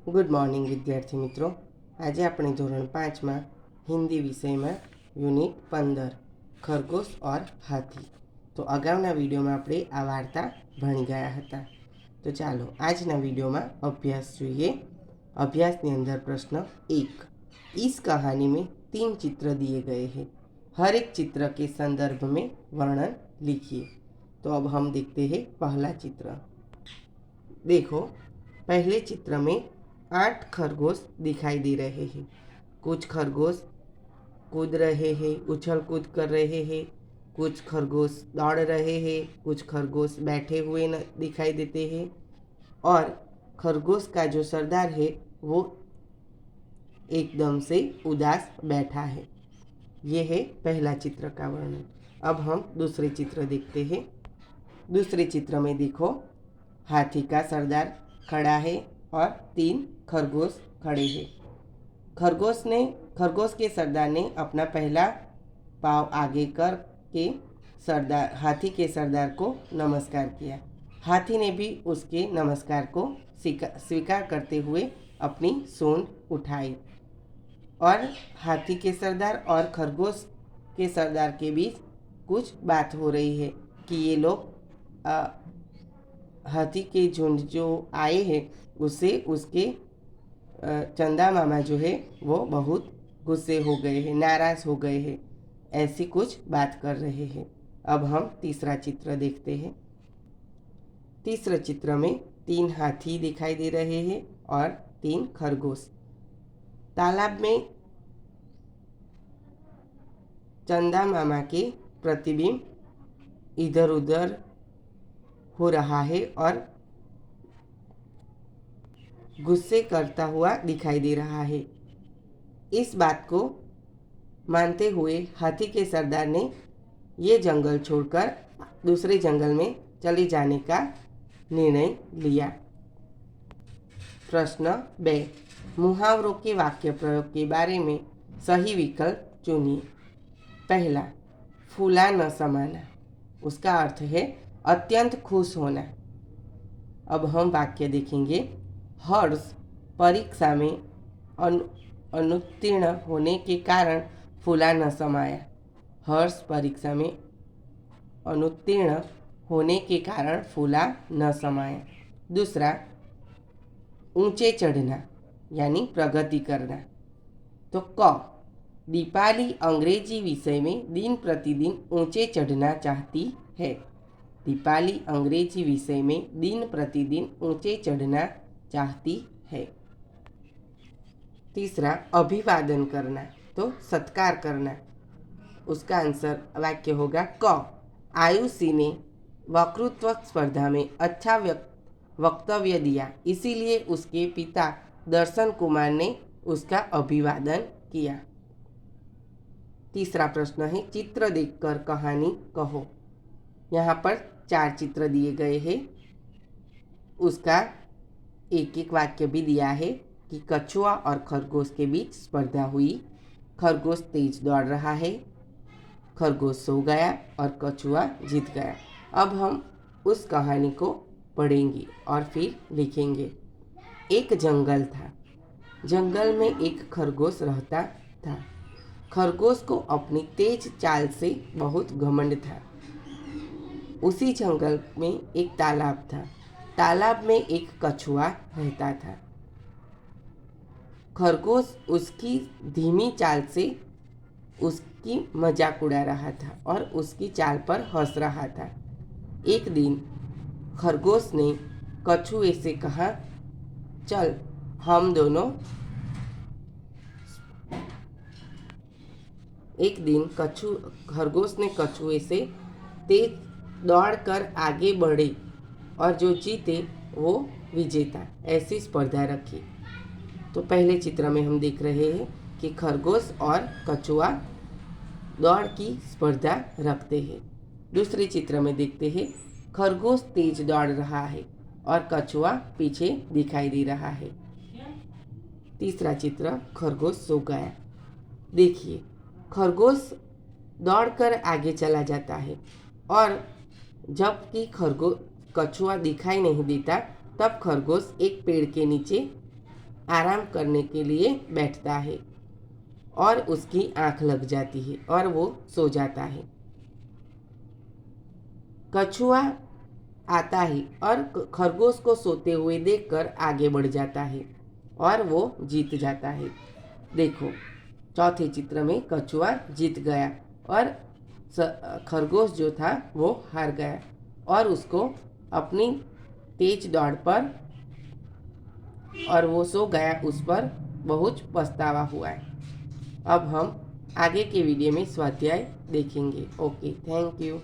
Good morning विद्यार्थी मित्रों। आज આપણે ધોરણ 5 માં હિન્દી વિષયમાં યુનિટ 15 ખરગોશ और હાથી। તો અગાઉના વિડીયોમાં આપણે આ વાર્તા ભણી ગયા હતા। તો ચાલો આજના વિડીયોમાં અભ્યાસ જોઈએ। અભ્યાસની અંદર પ્રશ્ન 1, इस कहानी में 3 चित्र दिए गए हैं, हर एक चित्र के संदर्भ में वर्णन लिखिए। तो अब हम देखते हैं पहला चित्र। देखो, पहले चित्र में 8 खरगोश दिखाई दे रहे हैं। कुछ खरगोश कूद रहे हैं, उछल कूद कर रहे हैं, कुछ खरगोश दौड़ रहे हैं, कुछ खरगोश बैठे हुए दिखाई देते हैं और खरगोश का जो सरदार है वो एकदम से उदास बैठा है। ये है पहला चित्र का वर्णन। अब हम दूसरे चित्र देखते हैं। दूसरे चित्र में देखो, हाथी का सरदार खड़ा है और 3 खरगोश खड़े हैं। खरगोश के सरदार ने अपना पहला पाँव आगे कर के हाथी के सरदार को नमस्कार किया। हाथी ने भी उसके नमस्कार को स्वीकार करते हुए अपनी सूंड उठाई और हाथी के सरदार और खरगोश के सरदार के बीच कुछ बात हो रही है कि ये लोग हाथी के झुंड जो आए हैं उससे उसके चंदा मामा जो है वो बहुत गुस्से हो गए हैं, नाराज़ हो गए हैं, ऐसी कुछ बात कर रहे हैं। अब हम तीसरा चित्र देखते हैं। तीसरे चित्र में 3 हाथी दिखाई दे रहे हैं और 3 खरगोश। तालाब में चंदा मामा के प्रतिबिंब इधर उधर हो रहा है और गुस्से करता हुआ दिखाई दे रहा है। इस बात को मानते हुए हाथी के सरदार ने ये जंगल छोड़कर दूसरे जंगल में चले जाने का निर्णय लिया। प्रश्न 2, मुहावरों के वाक्य प्रयोग के बारे में सही विकल्प चुनिए। पहला, फूला न समाना, उसका अर्थ है अत्यंत खुश होना। अब हम वाक्य देखेंगे। हर्ष परीक्षा में अनुत्तीर्ण होने के कारण फूला न समाया। हर्ष परीक्षा में अनुत्तीर्ण होने के कारण फूला न समाया। दूसरा, ऊंचे चढ़ना यानी प्रगति करना। तो क, दीपाली अंग्रेजी विषय में दिन प्रतिदिन ऊंचे चढ़ना चाहती है। दीपाली अंग्रेजी विषय में दिन प्रतिदिन ऊंचे चढ़ना चाहती है। तीसरा, अभिवादन करना, तो सत्कार करना। उसका आंसर वाक्य होगा क, आयुषी ने वक्तृत्व स्पर्धा में अच्छा वक्तव्य दिया, इसीलिए उसके पिता दर्शन कुमार ने उसका अभिवादन किया। तीसरा प्रश्न है, चित्र देखकर कहानी कहो। यहाँ पर 4 चित्र दिए गए हैं। उसका एक एक वाक्य भी दिया है कि कछुआ और खरगोश के बीच स्पर्धा हुई। खरगोश तेज दौड़ रहा है, खरगोश सो गया और कछुआ जीत गया। अब हम उस कहानी को पढ़ेंगे और फिर लिखेंगे। एक जंगल था। जंगल में एक खरगोश रहता था। खरगोश को अपनी तेज चाल से बहुत घमंड था। उसी जंगल में एक तालाब था। तालाब में एक कछुआ रहता था। खरगोश उसकी धीमी चाल से उसकी मजाक उड़ा रहा था और उसकी चाल पर हंस रहा था। एक दिन खरगोश ने कछुए से कहा, चल हम दोनों। एक दिन खरगोश ने कछुए से तेज दौड़कर आगे बढ़े और जो जीते वो विजेता, ऐसी स्पर्धा रखी। तो पहले चित्र में हम देख रहे हैं कि खरगोश और कछुआ दौड़ की स्पर्धा रखते हैं। दूसरे चित्र में देखते हैं, खरगोश तेज दौड़ रहा है और कछुआ पीछे दिखाई दे रहा है। तीसरा चित्र, खरगोश सो गया। देखिए, खरगोश दौड़कर आगे चला जाता है और जबकि कछुआ दिखाई नहीं देता, तब खरगोश एक पेड़ के नीचे आराम करने के लिए बैठता है और उसकी आंख लग जाती है और वो सो जाता है। कछुआ आता है और खरगोश को सोते हुए देखकर आगे बढ़ जाता है और वो जीत जाता है। देखो, चौथे चित्र में कछुआ जीत गया और खरगोश जो था वो हार गया और उसको अपनी तेज दौड़ पर और वो सो गया, उस पर बहुत पछतावा हुआ है। अब हम आगे के वीडियो में स्वाध्याय देखेंगे। Okay, thank you.